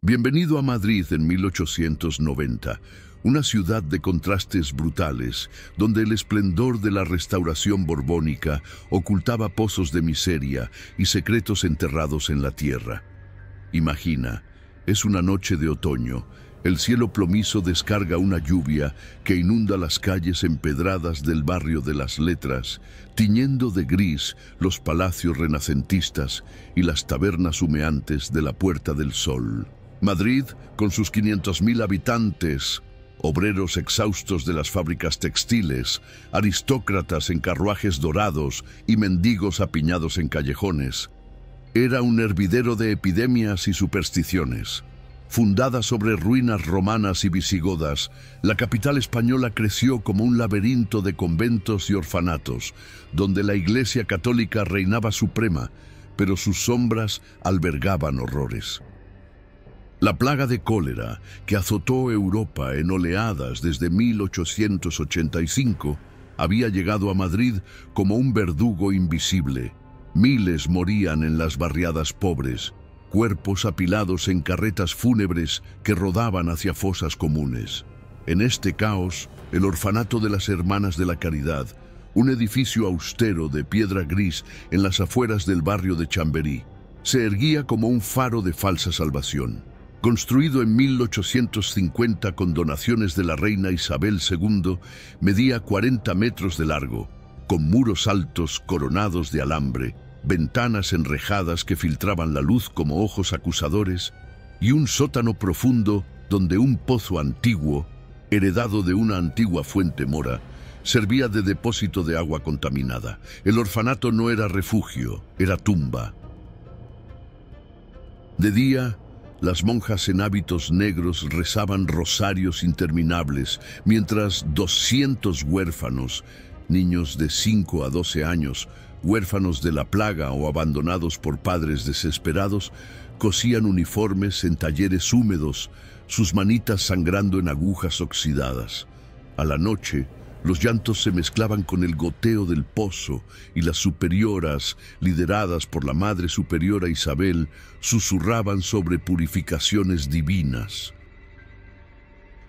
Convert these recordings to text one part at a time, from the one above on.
Bienvenido a Madrid en 1890, una ciudad de contrastes brutales, donde el esplendor de la restauración borbónica ocultaba pozos de miseria y secretos enterrados en la tierra. Imagina, es una noche de otoño, el cielo plomizo descarga una lluvia que inunda las calles empedradas del barrio de las Letras, tiñendo de gris los palacios renacentistas y las tabernas humeantes de la Puerta del Sol. Madrid, con sus 500.000 habitantes, obreros exhaustos de las fábricas textiles, aristócratas en carruajes dorados y mendigos apiñados en callejones, era un hervidero de epidemias y supersticiones. Fundada sobre ruinas romanas y visigodas, la capital española creció como un laberinto de conventos y orfanatos, donde la Iglesia católica reinaba suprema, pero sus sombras albergaban horrores. La plaga de cólera, que azotó Europa en oleadas desde 1885, había llegado a Madrid como un verdugo invisible. Miles morían en las barriadas pobres, cuerpos apilados en carretas fúnebres que rodaban hacia fosas comunes. En este caos, el orfanato de las Hermanas de la Caridad, un edificio austero de piedra gris en las afueras del barrio de Chamberí, se erguía como un faro de falsa salvación. Construido en 1850 con donaciones de la reina Isabel II, medía 40 metros de largo, con muros altos coronados de alambre, ventanas enrejadas que filtraban la luz como ojos acusadores, y un sótano profundo donde un pozo antiguo, heredado de una antigua fuente mora, servía de depósito de agua contaminada. El orfanato no era refugio, era tumba. De día, las monjas en hábitos negros rezaban rosarios interminables, mientras 200 huérfanos, niños de 5 a 12 años, huérfanos de la plaga o abandonados por padres desesperados, cosían uniformes en talleres húmedos, sus manitas sangrando en agujas oxidadas. A la noche, los llantos se mezclaban con el goteo del pozo y las superioras, lideradas por la Madre Superiora Isabel, susurraban sobre purificaciones divinas.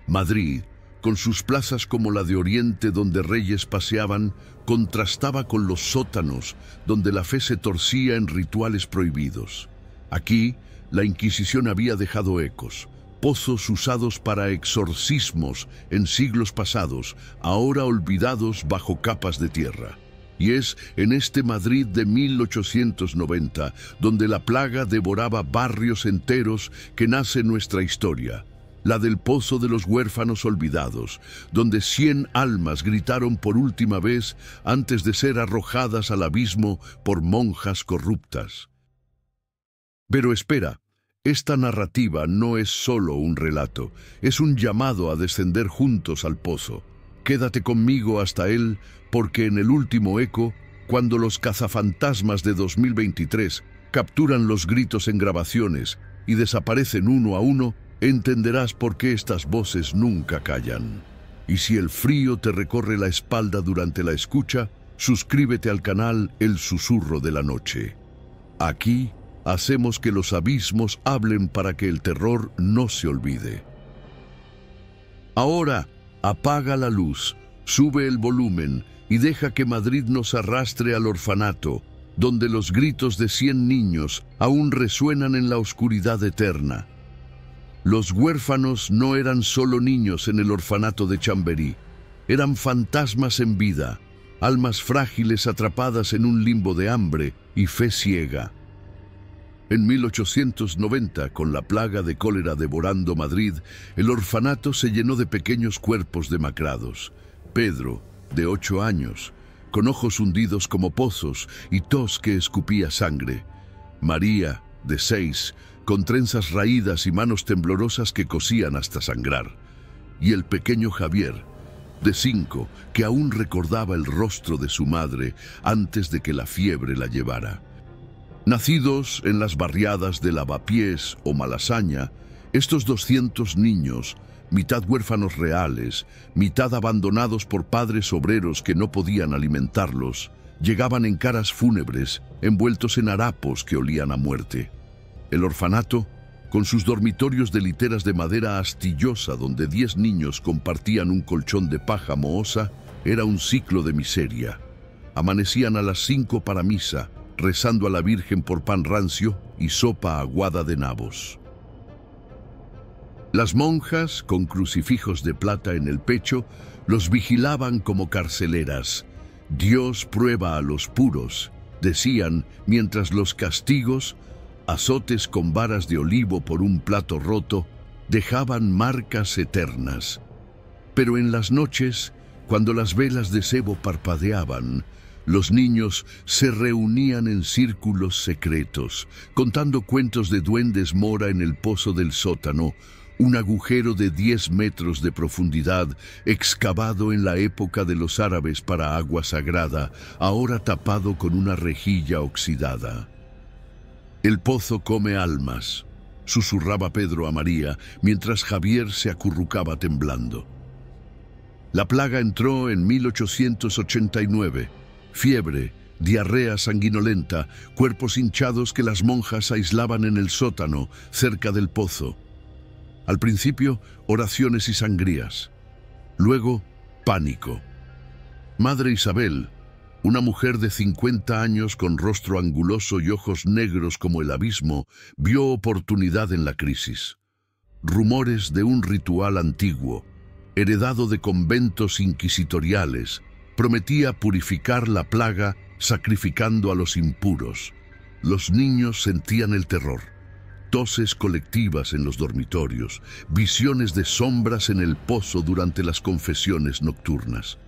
Madrid, con sus plazas como la de Oriente donde reyes paseaban, contrastaba con los sótanos donde la fe se torcía en rituales prohibidos. Aquí, la Inquisición había dejado ecos, pozos usados para exorcismos en siglos pasados, ahora olvidados bajo capas de tierra. Y es en este Madrid de 1890 donde la plaga devoraba barrios enteros que nace nuestra historia. La del Pozo de los Huérfanos Olvidados, donde 100 almas gritaron por última vez antes de ser arrojadas al abismo por monjas corruptas. Pero espera, esta narrativa no es solo un relato, es un llamado a descender juntos al pozo. Quédate conmigo hasta él, porque en el último eco, cuando los cazafantasmas de 2023 capturan los gritos en grabaciones y desaparecen uno a uno, entenderás por qué estas voces nunca callan. Y si el frío te recorre la espalda durante la escucha, suscríbete al canal El Susurro de la Noche. Aquí hacemos que los abismos hablen para que el terror no se olvide. Ahora, apaga la luz, sube el volumen y deja que Madrid nos arrastre al orfanato, donde los gritos de 100 niños aún resuenan en la oscuridad eterna. Los huérfanos no eran solo niños en el orfanato de Chamberí, eran fantasmas en vida, almas frágiles atrapadas en un limbo de hambre y fe ciega. En 1890, con la plaga de cólera devorando Madrid, el orfanato se llenó de pequeños cuerpos demacrados. Pedro, de 8 años, con ojos hundidos como pozos y tos que escupía sangre. María, de 6, con trenzas raídas y manos temblorosas que cosían hasta sangrar. Y el pequeño Javier, de 5, que aún recordaba el rostro de su madre antes de que la fiebre la llevara. Nacidos en las barriadas de Lavapiés o Malasaña, estos 200 niños, mitad huérfanos reales, mitad abandonados por padres obreros que no podían alimentarlos, llegaban en caras fúnebres, envueltos en harapos que olían a muerte. El orfanato, con sus dormitorios de literas de madera astillosa donde 10 niños compartían un colchón de paja mohosa, era un ciclo de miseria. Amanecían a las 5 para misa, rezando a la Virgen por pan rancio y sopa aguada de nabos. Las monjas, con crucifijos de plata en el pecho, los vigilaban como carceleras. Dios prueba a los puros, decían, mientras los castigos, azotes con varas de olivo por un plato roto, dejaban marcas eternas. Pero en las noches, cuando las velas de sebo parpadeaban, los niños se reunían en círculos secretos, contando cuentos de duendes mora en el pozo del sótano, un agujero de 10 metros de profundidad, excavado en la época de los árabes para agua sagrada, ahora tapado con una rejilla oxidada. «El pozo come almas», susurraba Pedro a María, mientras Javier se acurrucaba temblando. La plaga entró en 1889. Fiebre, diarrea sanguinolenta, cuerpos hinchados que las monjas aislaban en el sótano, cerca del pozo. Al principio, oraciones y sangrías. Luego, pánico. Madre Isabel, una mujer de 50 años con rostro anguloso y ojos negros como el abismo, vio oportunidad en la crisis. Rumores de un ritual antiguo, heredado de conventos inquisitoriales, prometía purificar la plaga sacrificando a los impuros. Los niños sentían el terror. Toses colectivas en los dormitorios, visiones de sombras en el pozo durante las confesiones nocturnas.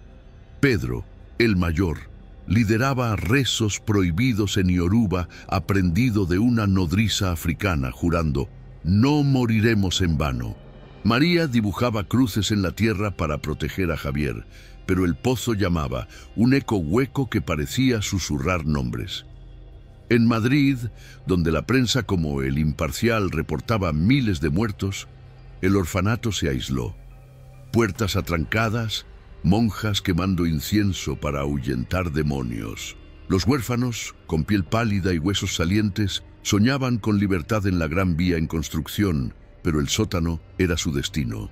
Pedro, el mayor, lideraba rezos prohibidos en Yoruba, aprendido de una nodriza africana, jurando: «No moriremos en vano». María dibujaba cruces en la tierra para proteger a Javier, pero el pozo llamaba, un eco hueco que parecía susurrar nombres. En Madrid, donde la prensa como El Imparcial reportaba miles de muertos, el orfanato se aisló. Puertas atrancadas, monjas quemando incienso para ahuyentar demonios. Los huérfanos, con piel pálida y huesos salientes, soñaban con libertad en la Gran Vía en construcción, pero el sótano era su destino.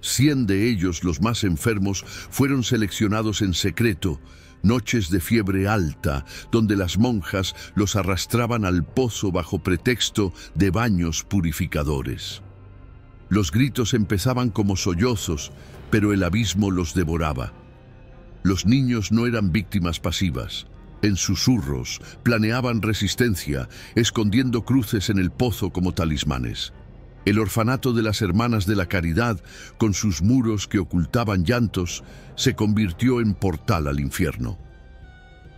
100 de ellos, los más enfermos, fueron seleccionados en secreto. Noches de fiebre alta, donde las monjas los arrastraban al pozo bajo pretexto de baños purificadores. Los gritos empezaban como sollozos, pero el abismo los devoraba. Los niños no eran víctimas pasivas. En susurros, planeaban resistencia, escondiendo cruces en el pozo como talismanes. El orfanato de las Hermanas de la Caridad, con sus muros que ocultaban llantos, se convirtió en portal al infierno.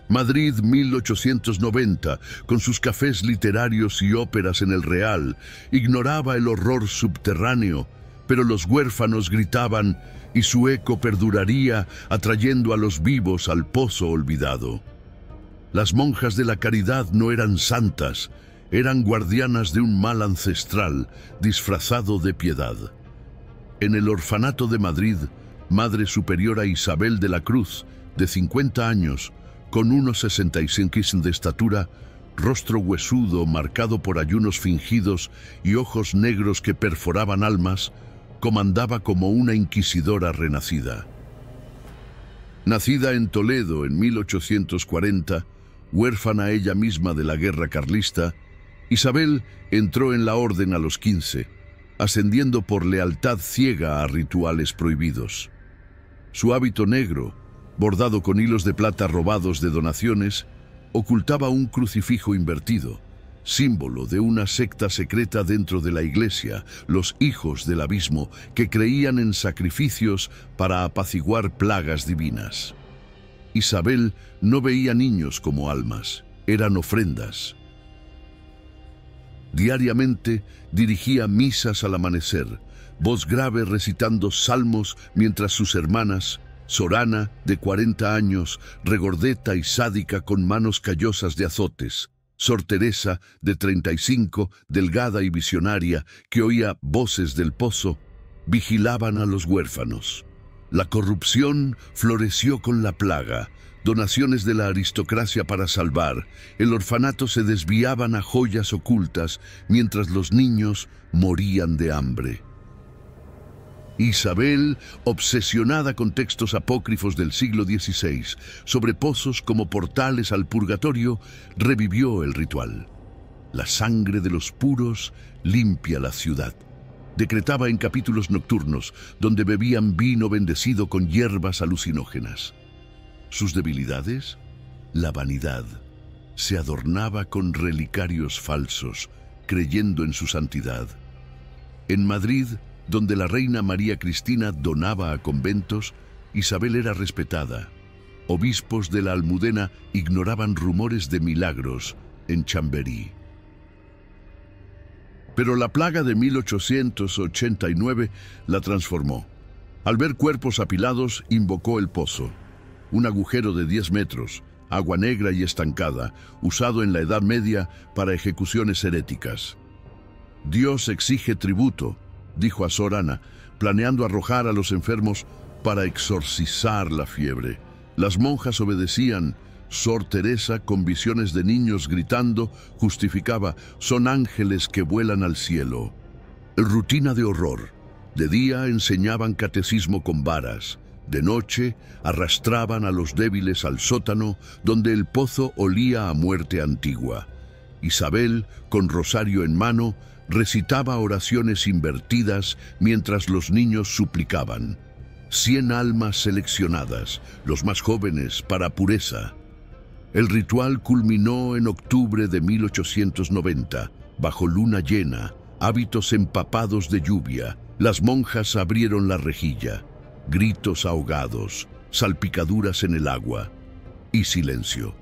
Madrid 1890, con sus cafés literarios y óperas en el Real, ignoraba el horror subterráneo, pero los huérfanos gritaban y su eco perduraría, atrayendo a los vivos al pozo olvidado. Las monjas de la Caridad no eran santas, eran guardianas de un mal ancestral disfrazado de piedad. En el orfanato de Madrid, Madre Superiora Isabel de la Cruz, de 50 años, con 1,65 de estatura, rostro huesudo marcado por ayunos fingidos y ojos negros que perforaban almas, comandaba como una inquisidora renacida. Nacida en Toledo en 1840, huérfana ella misma de la guerra carlista, Isabel entró en la orden a los 15, ascendiendo por lealtad ciega a rituales prohibidos. Su hábito negro, bordado con hilos de plata robados de donaciones, ocultaba un crucifijo invertido, símbolo de una secta secreta dentro de la iglesia, los hijos del abismo, que creían en sacrificios para apaciguar plagas divinas. Isabel no veía niños como almas, eran ofrendas. Diariamente dirigía misas al amanecer, voz grave recitando salmos mientras sus hermanas, Sorana, de 40 años, regordeta y sádica con manos callosas de azotes, Sor Teresa, de 35, delgada y visionaria, que oía voces del pozo, vigilaban a los huérfanos. La corrupción floreció con la plaga, donaciones de la aristocracia para salvar, el orfanato se desviaban a joyas ocultas mientras los niños morían de hambre. Isabel, obsesionada con textos apócrifos del siglo XVI sobre pozos como portales al purgatorio, revivió el ritual. La sangre de los puros limpia la ciudad. Decretaba en capítulos nocturnos, donde bebían vino bendecido con hierbas alucinógenas. Sus debilidades, la vanidad. Se adornaba con relicarios falsos, creyendo en su santidad. En Madrid, donde la reina María Cristina donaba a conventos, Isabel era respetada. Obispos de la Almudena ignoraban rumores de milagros en Chamberí. Pero la plaga de 1889 la transformó. Al ver cuerpos apilados, invocó el pozo. Un agujero de 10 metros, agua negra y estancada, usado en la Edad Media para ejecuciones heréticas. Dios exige tributo, dijo a Sor Ana, planeando arrojar a los enfermos para exorcizar la fiebre. Las monjas obedecían. Sor Teresa, con visiones de niños gritando, justificaba: son ángeles que vuelan al cielo. Rutina de horror. De día enseñaban catecismo con varas. De noche arrastraban a los débiles al sótano, donde el pozo olía a muerte antigua. Isabel, con rosario en mano, recitaba oraciones invertidas mientras los niños suplicaban. 100 almas seleccionadas, los más jóvenes, para pureza. El ritual culminó en octubre de 1890, bajo luna llena, hábitos empapados de lluvia. Las monjas abrieron la rejilla. Gritos ahogados, salpicaduras en el agua y silencio.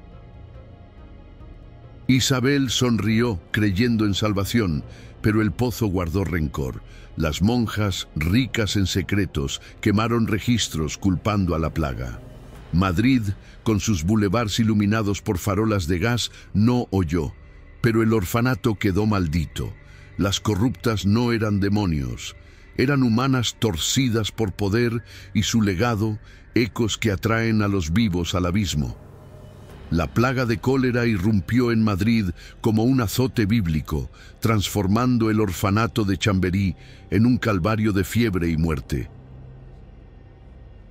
Isabel sonrió, creyendo en salvación, pero el pozo guardó rencor. Las monjas, ricas en secretos, quemaron registros culpando a la plaga. Madrid, con sus bulevares iluminados por farolas de gas, no oyó, pero el orfanato quedó maldito. Las corruptas no eran demonios, eran humanas torcidas por poder y su legado, ecos que atraen a los vivos al abismo. La plaga de cólera irrumpió en Madrid como un azote bíblico, transformando el orfanato de Chamberí en un calvario de fiebre y muerte.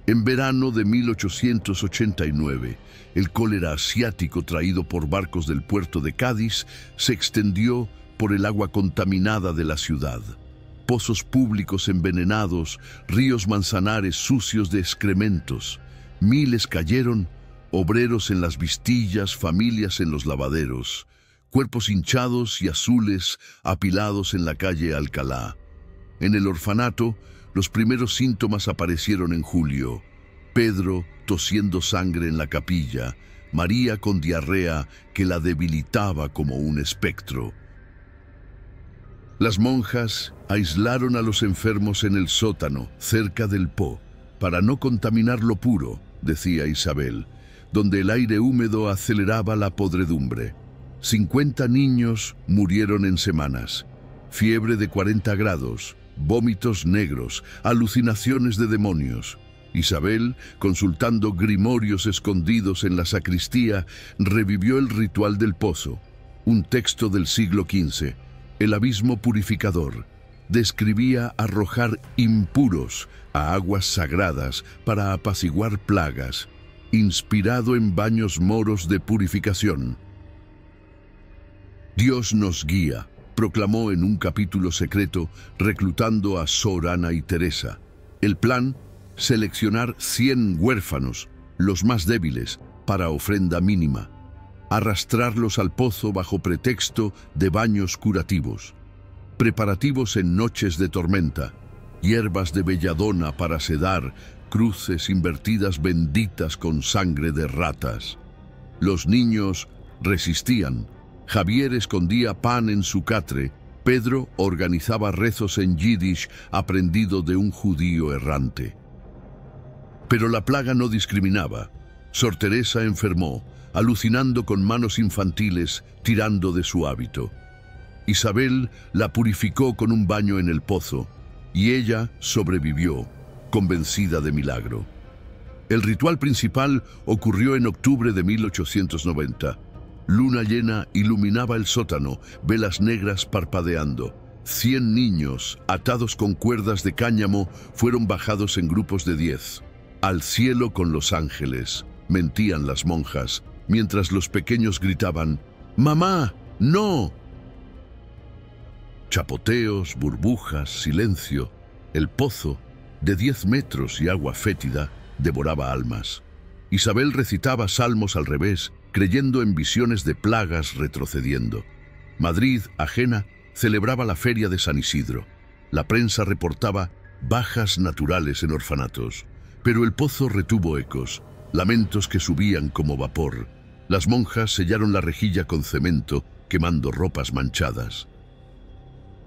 En verano de 1889, el cólera asiático traído por barcos del puerto de Cádiz se extendió por el agua contaminada de la ciudad. Pozos públicos envenenados, ríos manzanares sucios de excrementos. Miles cayeron, obreros en las vistillas, familias en los lavaderos, cuerpos hinchados y azules apilados en la calle Alcalá. En el orfanato, los primeros síntomas aparecieron en julio. Pedro tosiendo sangre en la capilla, María con diarrea que la debilitaba como un espectro. Las monjas aislaron a los enfermos en el sótano, cerca del Po, para no contaminar lo puro, decía Isabel, donde el aire húmedo aceleraba la podredumbre. 50 niños murieron en semanas. Fiebre de 40 grados, vómitos negros, alucinaciones de demonios. Isabel, consultando grimorios escondidos en la sacristía, revivió el ritual del pozo, un texto del siglo XV. El abismo purificador describía arrojar impuros a aguas sagradas para apaciguar plagas, inspirado en baños moros de purificación. Dios nos guía, proclamó en un capítulo secreto, reclutando a Sor Ana y Teresa. El plan: seleccionar 100 huérfanos, los más débiles, para ofrenda mínima. Arrastrarlos al pozo bajo pretexto de baños curativos. Preparativos en noches de tormenta. Hierbas de belladona para sedar, cruces invertidas benditas con sangre de ratas. Los niños resistían. Javier escondía pan en su catre. Pedro organizaba rezos en yiddish aprendido de un judío errante. Pero la plaga no discriminaba. Sor Teresa enfermó, alucinando con manos infantiles, tirando de su hábito. Isabel la purificó con un baño en el pozo, y ella sobrevivió, convencida de milagro. El ritual principal ocurrió en octubre de 1890. Luna llena iluminaba el sótano, velas negras parpadeando. 100 niños, atados con cuerdas de cáñamo, fueron bajados en grupos de 10. Al cielo con los ángeles, mentían las monjas, mientras los pequeños gritaban, ¡Mamá, no! Chapoteos, burbujas, silencio. El pozo, de 10 metros y agua fétida, devoraba almas. Isabel recitaba salmos al revés, creyendo en visiones de plagas retrocediendo. Madrid, ajena, celebraba la feria de San Isidro. La prensa reportaba bajas naturales en orfanatos, pero el pozo retuvo ecos, lamentos que subían como vapor. Las monjas sellaron la rejilla con cemento, quemando ropas manchadas.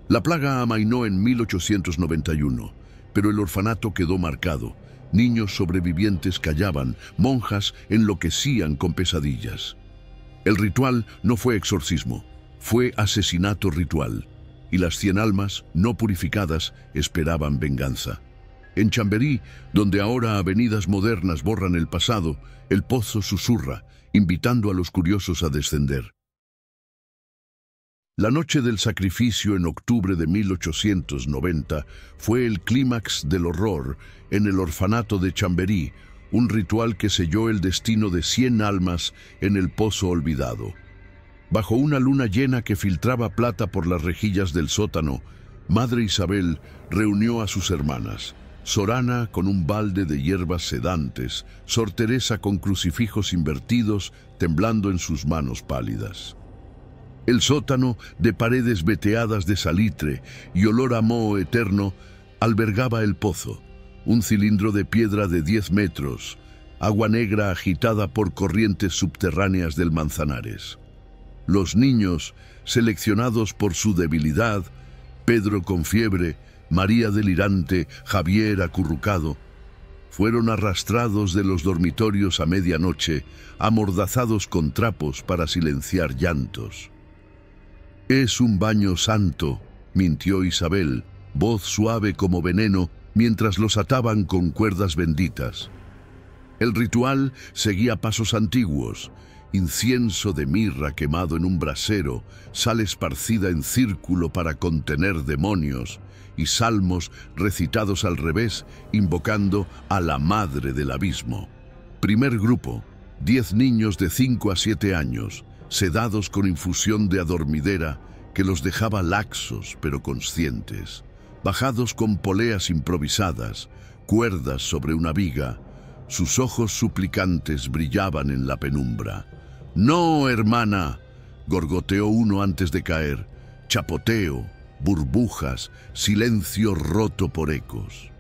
La plaga amainó en 1891, pero el orfanato quedó marcado. Niños sobrevivientes callaban, monjas enloquecían con pesadillas. El ritual no fue exorcismo, fue asesinato ritual, y las 100 almas no purificadas esperaban venganza. En Chamberí, donde ahora avenidas modernas borran el pasado, el pozo susurra, invitando a los curiosos a descender. La noche del sacrificio en octubre de 1890 fue el clímax del horror en el orfanato de Chamberí, un ritual que selló el destino de 100 almas en el pozo olvidado. Bajo una luna llena que filtraba plata por las rejillas del sótano, Madre Isabel reunió a sus hermanas. Sorana con un balde de hierbas sedantes, Sor Teresa con crucifijos invertidos temblando en sus manos pálidas. El sótano, de paredes veteadas de salitre y olor a moho eterno, albergaba el pozo, un cilindro de piedra de 10 metros, agua negra agitada por corrientes subterráneas del Manzanares. Los niños, seleccionados por su debilidad, Pedro con fiebre, María delirante, Javier acurrucado, fueron arrastrados de los dormitorios a medianoche, amordazados con trapos para silenciar llantos. «Es un baño santo», mintió Isabel, voz suave como veneno, mientras los ataban con cuerdas benditas. El ritual seguía pasos antiguos: incienso de mirra quemado en un brasero, sal esparcida en círculo para contener demonios, y salmos recitados al revés, invocando a la madre del abismo. Primer grupo, 10 niños de 5 a 7 años, sedados con infusión de adormidera que los dejaba laxos pero conscientes, bajados con poleas improvisadas, cuerdas sobre una viga. Sus ojos suplicantes brillaban en la penumbra. «No, hermana», gorgoteó uno antes de caer. Chapoteo, burbujas, silencio roto por ecos.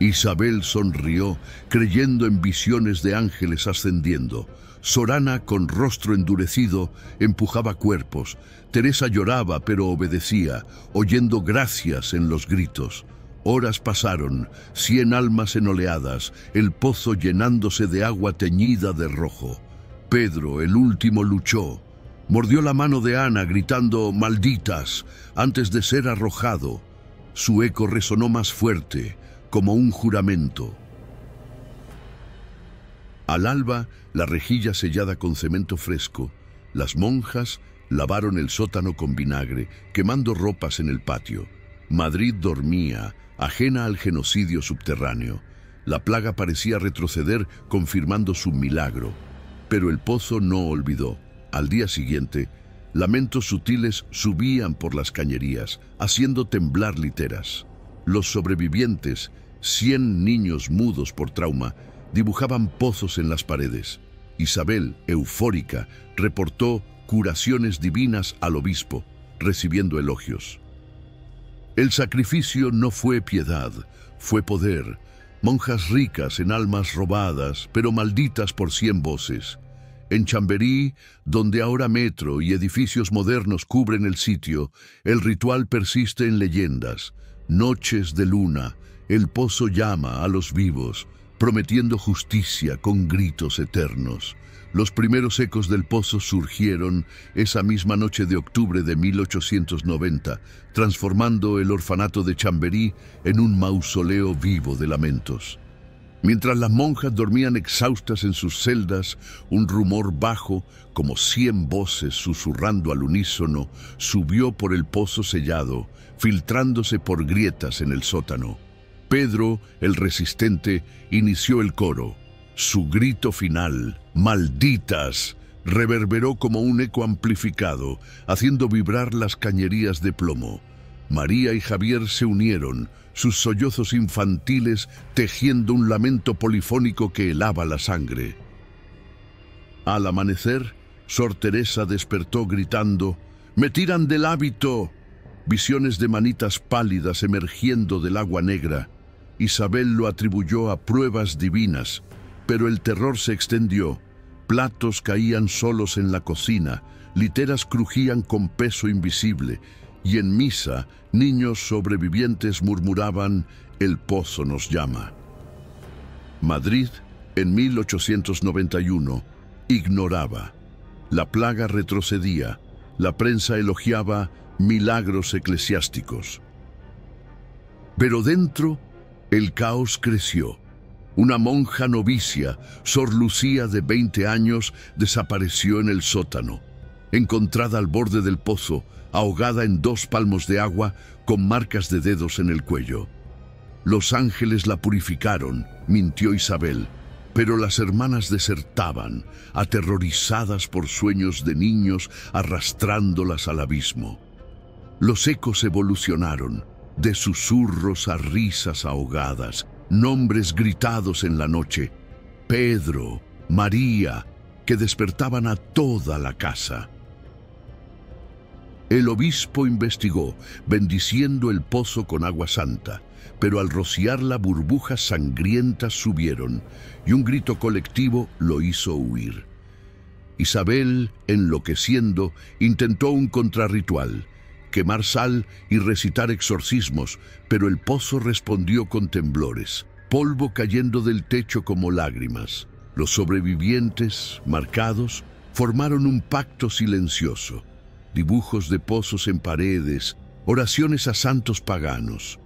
Isabel sonrió, creyendo en visiones de ángeles ascendiendo. Sorana, con rostro endurecido, empujaba cuerpos. Teresa lloraba, pero obedecía, oyendo gracias en los gritos. Horas pasaron, 100 almas en oleadas, el pozo llenándose de agua teñida de rojo. Pedro, el último, luchó. Mordió la mano de Ana, gritando «malditas», antes de ser arrojado. Su eco resonó más fuerte, como un juramento. Al alba, la rejilla sellada con cemento fresco, las monjas lavaron el sótano con vinagre, quemando ropas en el patio. Madrid dormía, ajena al genocidio subterráneo. La plaga parecía retroceder, confirmando su milagro. Pero el pozo no olvidó. Al día siguiente, lamentos sutiles subían por las cañerías, haciendo temblar literas. Los sobrevivientes, 100 niños mudos por trauma, dibujaban pozos en las paredes. Isabel, eufórica, reportó curaciones divinas al obispo, recibiendo elogios. El sacrificio no fue piedad, fue poder. Monjas ricas en almas robadas, pero malditas por 100 voces. En Chamberí, donde ahora metro y edificios modernos cubren el sitio, el ritual persiste en leyendas. Noches de luna, el pozo llama a los vivos, prometiendo justicia con gritos eternos. Los primeros ecos del pozo surgieron esa misma noche de octubre de 1890, transformando el orfanato de Chamberí en un mausoleo vivo de lamentos. Mientras las monjas dormían exhaustas en sus celdas, un rumor bajo, como 100 voces susurrando al unísono, subió por el pozo sellado, filtrándose por grietas en el sótano. Pedro, el resistente, inició el coro. Su grito final, «¡Malditas!», reverberó como un eco amplificado, haciendo vibrar las cañerías de plomo. María y Javier se unieron, sus sollozos infantiles tejiendo un lamento polifónico que helaba la sangre. Al amanecer, Sor Teresa despertó gritando, «¡Me tiran del hábito!». Visiones de manitas pálidas emergiendo del agua negra. Isabel lo atribuyó a pruebas divinas, pero el terror se extendió. Platos caían solos en la cocina, literas crujían con peso invisible, y en misa, niños sobrevivientes murmuraban, «El pozo nos llama». Madrid, en 1891, ignoraba. La plaga retrocedía, la prensa elogiaba milagros eclesiásticos. Pero dentro, el caos creció. Una monja novicia, Sor Lucía de 20 años, desapareció en el sótano. Encontrada al borde del pozo, ahogada en 2 palmos de agua, con marcas de dedos en el cuello. Los ángeles la purificaron, mintió Isabel, pero las hermanas desertaban, aterrorizadas por sueños de niños arrastrándolas al abismo. Los ecos evolucionaron, de susurros a risas ahogadas, nombres gritados en la noche, Pedro, María, que despertaban a toda la casa. El obispo investigó, bendiciendo el pozo con agua santa, pero al rociarla burbujas sangrientas subieron, y un grito colectivo lo hizo huir. Isabel, enloqueciendo, intentó un contrarritual, quemar sal y recitar exorcismos, pero el pozo respondió con temblores, polvo cayendo del techo como lágrimas. Los sobrevivientes, marcados, formaron un pacto silencioso. Dibujos de pozos en paredes, oraciones a santos paganos.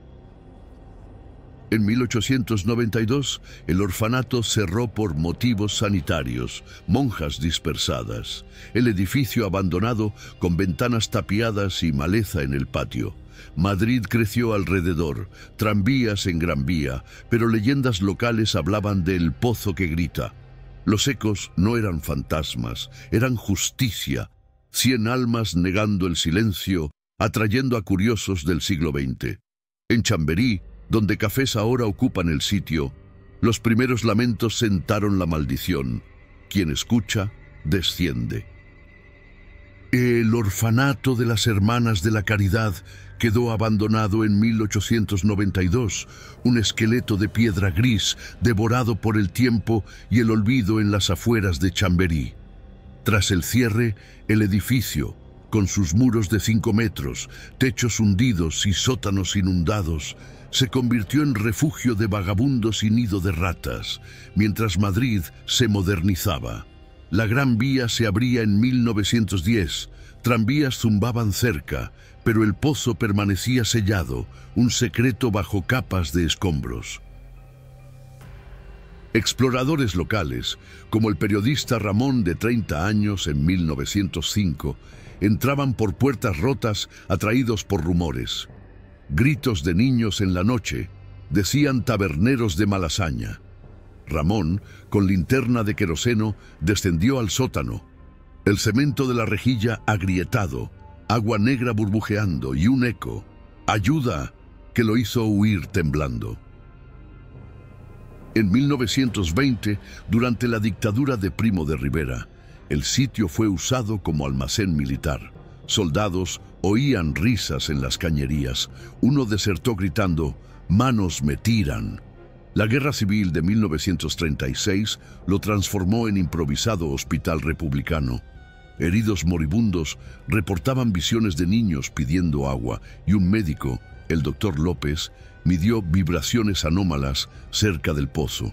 En 1892, el orfanato cerró por motivos sanitarios, monjas dispersadas, el edificio abandonado con ventanas tapiadas y maleza en el patio. Madrid creció alrededor, tranvías en Gran Vía, pero leyendas locales hablaban del pozo que grita. Los ecos no eran fantasmas, eran justicia. 100 almas negando el silencio, atrayendo a curiosos del siglo XX. En Chamberí, donde cafés ahora ocupan el sitio, los primeros lamentos sentaron la maldición. Quien escucha, desciende. El orfanato de las Hermanas de la Caridad quedó abandonado en 1892, un esqueleto de piedra gris devorado por el tiempo y el olvido en las afueras de Chamberí. Tras el cierre, el edificio, con sus muros de 5 metros, techos hundidos y sótanos inundados, se convirtió en refugio de vagabundos y nido de ratas, mientras Madrid se modernizaba. La Gran Vía se abría en 1910, tranvías zumbaban cerca, pero el pozo permanecía sellado, un secreto bajo capas de escombros. Exploradores locales, como el periodista Ramón de 30 años en 1905, entraban por puertas rotas atraídos por rumores. Gritos de niños en la noche, decían taberneros de Malasaña. Ramón, con linterna de queroseno, descendió al sótano. El cemento de la rejilla agrietado, agua negra burbujeando y un eco, ¡ayuda!, que lo hizo huir temblando. En 1920, durante la dictadura de Primo de Rivera, el sitio fue usado como almacén militar. Soldados oían risas en las cañerías. Uno desertó gritando, «¡Manos me tiran!». La Guerra Civil de 1936 lo transformó en improvisado hospital republicano. Heridos moribundos reportaban visiones de niños pidiendo agua y un médico, el doctor López, midió vibraciones anómalas cerca del pozo,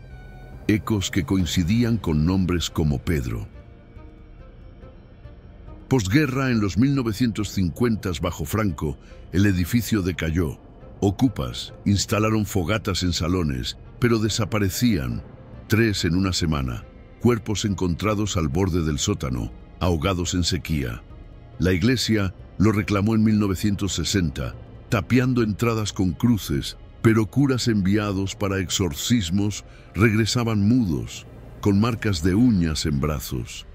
ecos que coincidían con nombres como Pedro. Posguerra, en los 1950s bajo Franco, el edificio decayó. Ocupas instalaron fogatas en salones pero desaparecían, 3 en una semana, cuerpos encontrados al borde del sótano, ahogados en sequía. La iglesia lo reclamó en 1960, tapiando entradas con cruces, pero curas enviados para exorcismos regresaban mudos, con marcas de uñas en brazos.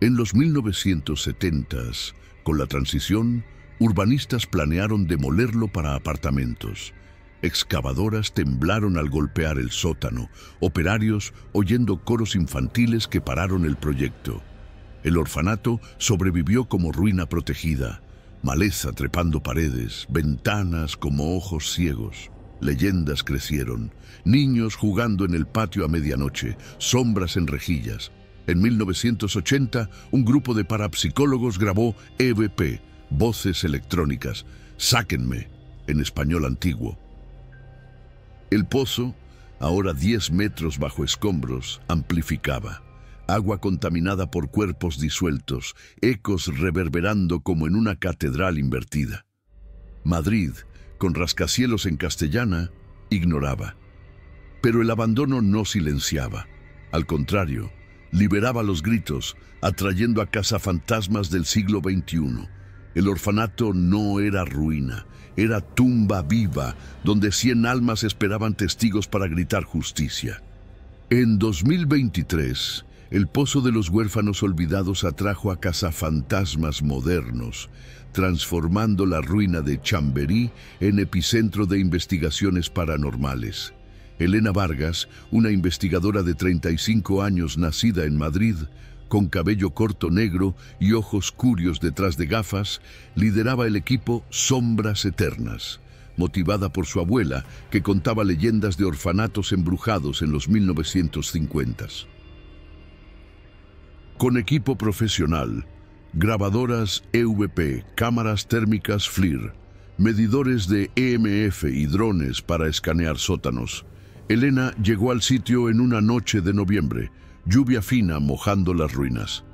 En los 1970s, con la transición, urbanistas planearon demolerlo para apartamentos. Excavadoras temblaron al golpear el sótano, operarios oyendo coros infantiles que pararon el proyecto. El orfanato sobrevivió como ruina protegida, maleza trepando paredes, ventanas como ojos ciegos. Leyendas crecieron, niños jugando en el patio a medianoche, sombras en rejillas. En 1980, un grupo de parapsicólogos grabó EVP, voces electrónicas, Sáquenme, en español antiguo. El pozo, ahora 10 metros bajo escombros, amplificaba. Agua contaminada por cuerpos disueltos, ecos reverberando como en una catedral invertida. Madrid, con rascacielos en castellana, ignoraba. Pero el abandono no silenciaba. Al contrario, liberaba los gritos, atrayendo a cazafantasmas del siglo XXI. El orfanato no era ruina, era tumba viva, donde 100 almas esperaban testigos para gritar justicia. En 2023, el Pozo de los Huérfanos Olvidados atrajo a cazafantasmas modernos, transformando la ruina de Chamberí en epicentro de investigaciones paranormales. Elena Vargas, una investigadora de 35 años nacida en Madrid, con cabello corto negro y ojos curios detrás de gafas, lideraba el equipo Sombras Eternas, motivada por su abuela, que contaba leyendas de orfanatos embrujados en los 1950s. Con equipo profesional, grabadoras EVP, cámaras térmicas FLIR, medidores de EMF y drones para escanear sótanos, Elena llegó al sitio en una noche de noviembre, lluvia fina mojando las ruinas.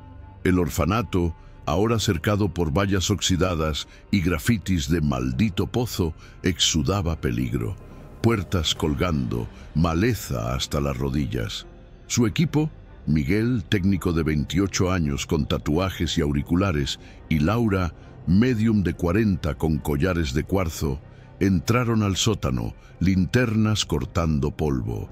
El orfanato, ahora cercado por vallas oxidadas y grafitis de maldito pozo, exudaba peligro. Puertas colgando, maleza hasta las rodillas. Su equipo, Miguel, técnico de 28 años con tatuajes y auriculares, y Laura, médium de 40 con collares de cuarzo, entraron al sótano, linternas cortando polvo.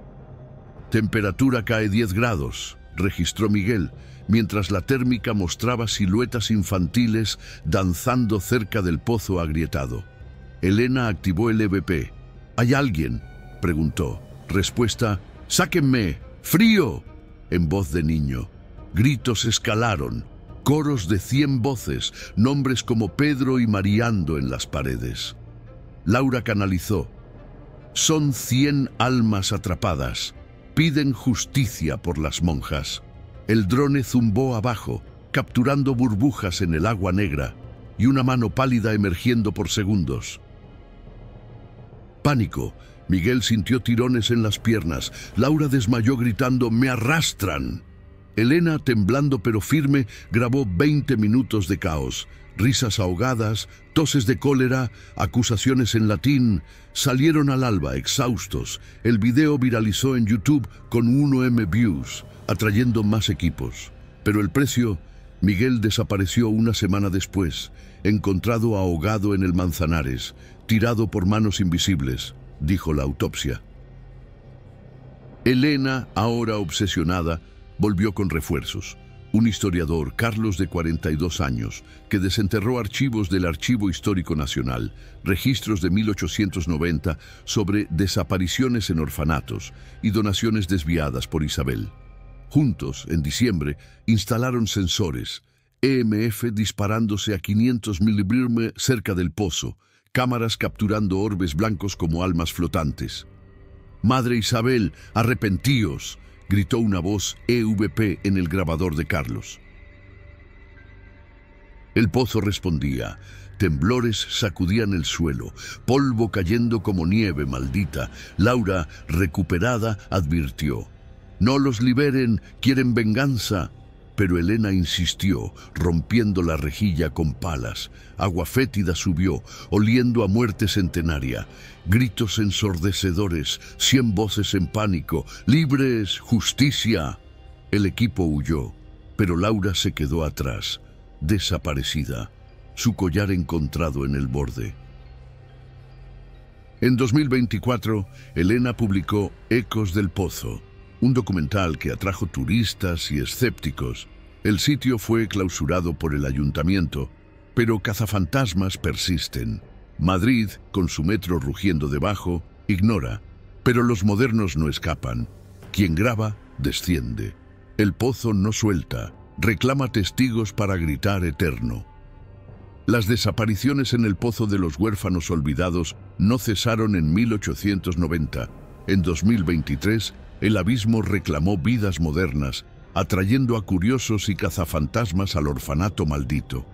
Temperatura cae 10 grados, registró Miguel, mientras la térmica mostraba siluetas infantiles danzando cerca del pozo agrietado. Elena activó el EVP. ¿Hay alguien?, preguntó. Respuesta: «¡Sáquenme! ¡Frío!», en voz de niño. Gritos escalaron, coros de 100 voces, nombres como Pedro y Mariando en las paredes. Laura canalizó. «Son 100 almas atrapadas. Piden justicia por las monjas». El drone zumbó abajo, capturando burbujas en el agua negra y una mano pálida emergiendo por segundos. Pánico. Miguel sintió tirones en las piernas. Laura desmayó gritando: «¡Me arrastran!». Elena, temblando pero firme, grabó 20 minutos de caos. Risas ahogadas, toses de cólera, acusaciones en latín. Salieron al alba, exhaustos. El video viralizó en YouTube con 1M views, atrayendo más equipos. Pero el precio: Miguel desapareció una semana después, encontrado ahogado en el Manzanares, tirado por manos invisibles, dijo la autopsia. Elena, ahora obsesionada, volvió con refuerzos. Un historiador, Carlos, de 42 años, que desenterró archivos del Archivo Histórico Nacional, registros de 1890 sobre desapariciones en orfanatos y donaciones desviadas por Isabel. Juntos, en diciembre, instalaron sensores, EMF disparándose a 500 mV cerca del pozo, cámaras capturando orbes blancos como almas flotantes. «Madre Isabel, arrepentíos», gritó una voz EVP en el grabador de Carlos. El pozo respondía. Temblores sacudían el suelo, polvo cayendo como nieve maldita. Laura, recuperada, advirtió: «No los liberen, quieren venganza». pero Elena insistió, rompiendo la rejilla con palas. Agua fétida subió, oliendo a muerte centenaria. Gritos ensordecedores, 100 voces en pánico. ¡Libres! ¡Justicia! El equipo huyó, pero Laura se quedó atrás, desaparecida, su collar encontrado en el borde. En 2024, Elena publicó Ecos del Pozo, un documental que atrajo turistas y escépticos. El sitio fue clausurado por el ayuntamiento, pero cazafantasmas persisten. Madrid, con su metro rugiendo debajo, ignora, pero los modernos no escapan. Quien graba, desciende. El pozo no suelta, reclama testigos para gritar eterno. Las desapariciones en el Pozo de los Huérfanos Olvidados no cesaron en 1890. En 2023, el abismo reclamó vidas modernas, atrayendo a curiosos y cazafantasmas al orfanato maldito.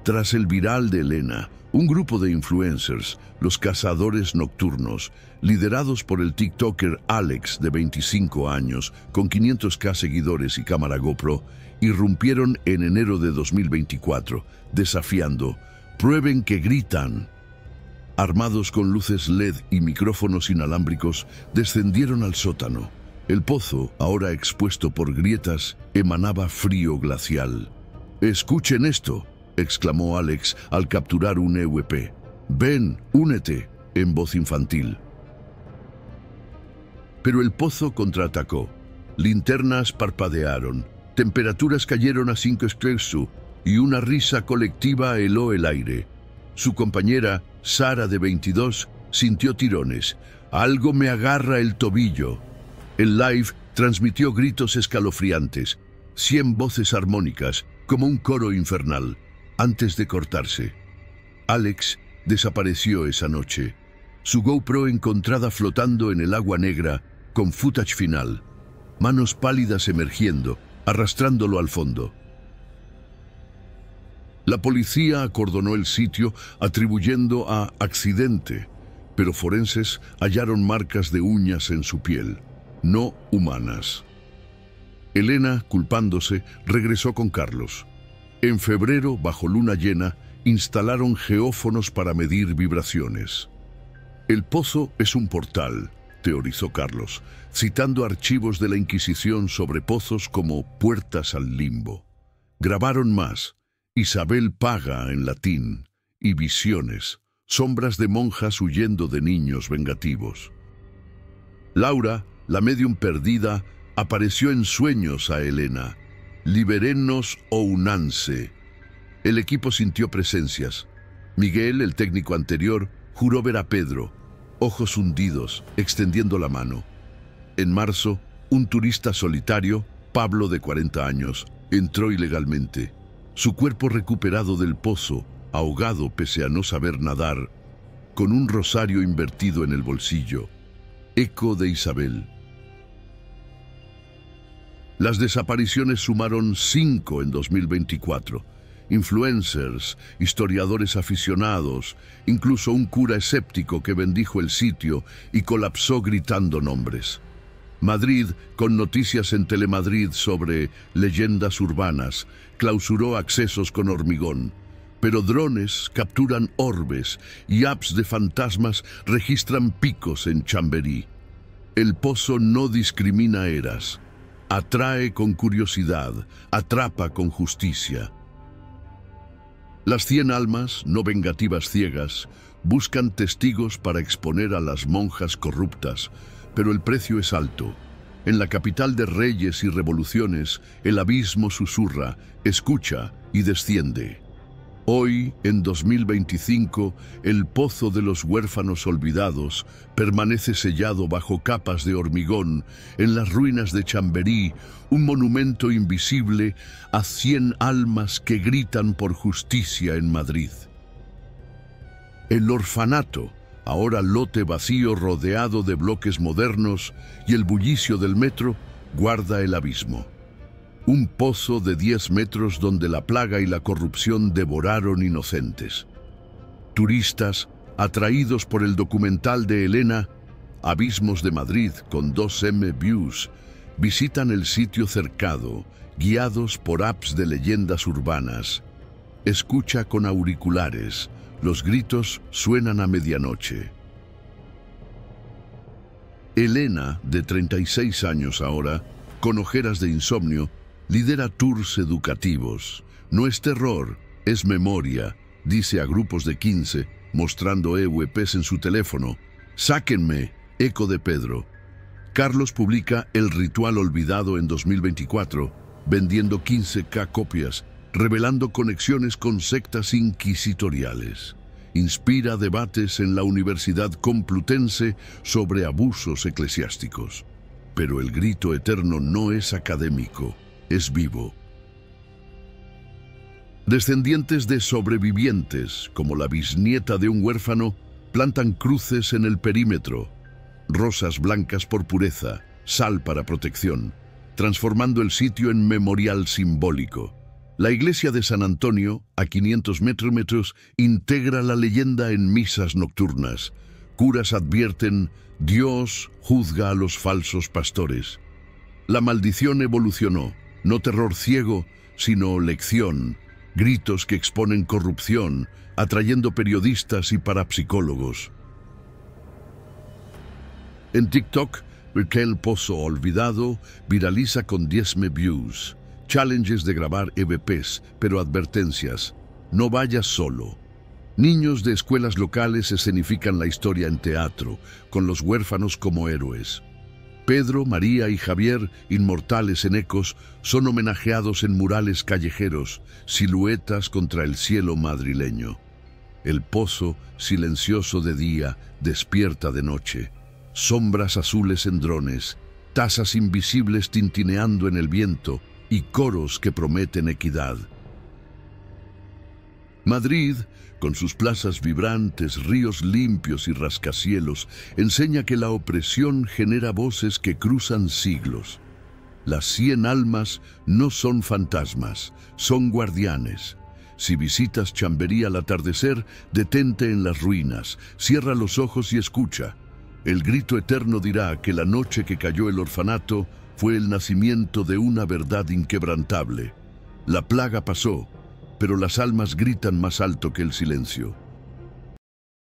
Tras el viral de Elena, un grupo de influencers, los cazadores nocturnos, liderados por el TikToker Alex, de 25 años, con 500K seguidores y cámara GoPro, irrumpieron en enero de 2024, desafiando: «¡Prueben que gritan!». Armados con luces LED y micrófonos inalámbricos, descendieron al sótano. El pozo, ahora expuesto por grietas, emanaba frío glacial. «¡Escuchen esto!», exclamó Alex al capturar un EVP. «Ven, únete», en voz infantil. Pero el pozo contraatacó. Linternas parpadearon, temperaturas cayeron a 5 Celsius y una risa colectiva heló el aire. Su compañera, Sara, de 22, sintió tirones. «Algo me agarra el tobillo». El live transmitió gritos escalofriantes, 100 voces armónicas, como un coro infernal. Antes de cortarse, Alex desapareció esa noche. Su GoPro encontrada flotando en el agua negra, con footage final. Manos pálidas emergiendo, arrastrándolo al fondo. La policía acordonó el sitio atribuyendo a accidente, pero forenses hallaron marcas de uñas en su piel, no humanas. Elena, culpándose, regresó con Carlos. En febrero, bajo luna llena, instalaron geófonos para medir vibraciones. «El pozo es un portal», teorizó Carlos, citando archivos de la Inquisición sobre pozos como puertas al limbo. Grabaron más: Isabel paga en latín, y visiones, sombras de monjas huyendo de niños vengativos. Laura, la médium perdida, apareció en sueños a Elena. «Liberenos o unanse». El equipo sintió presencias. Miguel, el técnico anterior, juró ver a Pedro, ojos hundidos, extendiendo la mano. En marzo, un turista solitario, Pablo, de 40 años, entró ilegalmente. Su cuerpo recuperado del pozo, ahogado pese a no saber nadar, con un rosario invertido en el bolsillo. Eco de Isabel. Las desapariciones sumaron 5 en 2024. Influencers, historiadores aficionados, incluso un cura escéptico que bendijo el sitio y colapsó gritando nombres. Madrid, con noticias en Telemadrid sobre leyendas urbanas, clausuró accesos con hormigón. Pero drones capturan orbes y apps de fantasmas registran picos en Chamberí. El pozo no discrimina eras. Atrae con curiosidad, atrapa con justicia. Las 100 almas, no vengativas ciegas, buscan testigos para exponer a las monjas corruptas, pero el precio es alto. En la capital de reyes y revoluciones, el abismo susurra, escucha y desciende. Hoy, en 2025, el pozo de los huérfanos olvidados permanece sellado bajo capas de hormigón en las ruinas de Chamberí, un monumento invisible a 100 almas que gritan por justicia en Madrid. El orfanato, ahora lote vacío rodeado de bloques modernos y el bullicio del metro, guarda el abismo. Un pozo de 10 metros donde la plaga y la corrupción devoraron inocentes. Turistas, atraídos por el documental de Elena, Abismos de Madrid, con 2M views, visitan el sitio cercado, guiados por apps de leyendas urbanas. Escucha con auriculares, los gritos suenan a medianoche. Elena, de 36 años ahora, con ojeras de insomnio, lidera tours educativos. No es terror, es memoria, dice a grupos de 15, mostrando EVPs en su teléfono. «Sáquenme», eco de Pedro. Carlos publica El Ritual Olvidado en 2024, vendiendo 15.000 copias, revelando conexiones con sectas inquisitoriales. Inspira debates en la Universidad Complutense sobre abusos eclesiásticos. Pero el grito eterno no es académico, es vivo. Descendientes de sobrevivientes, como la bisnieta de un huérfano, plantan cruces en el perímetro, rosas blancas por pureza, sal para protección, transformando el sitio en memorial simbólico. La iglesia de San Antonio, a 500 metros, integra la leyenda en misas nocturnas. Curas advierten, Dios juzga a los falsos pastores. La maldición evolucionó, no terror ciego, sino lección, gritos que exponen corrupción, atrayendo periodistas y parapsicólogos. En TikTok, El Pozo Olvidado viraliza con 10.000 views. Challenges de grabar EVPs, pero advertencias. No vayas solo. Niños de escuelas locales escenifican la historia en teatro, con los huérfanos como héroes. Pedro, María y Javier, inmortales en ecos, son homenajeados en murales callejeros, siluetas contra el cielo madrileño. El pozo, silencioso de día, despierta de noche. Sombras azules en drones, tazas invisibles tintineando en el viento y coros que prometen equidad. Madrid, con sus plazas vibrantes, ríos limpios y rascacielos, enseña que la opresión genera voces que cruzan siglos. Las 100 almas no son fantasmas, son guardianes. Si visitas Chamberí al atardecer, detente en las ruinas, cierra los ojos y escucha. El grito eterno dirá que la noche que cayó el orfanato fue el nacimiento de una verdad inquebrantable. La plaga pasó, pero las almas gritan más alto que el silencio.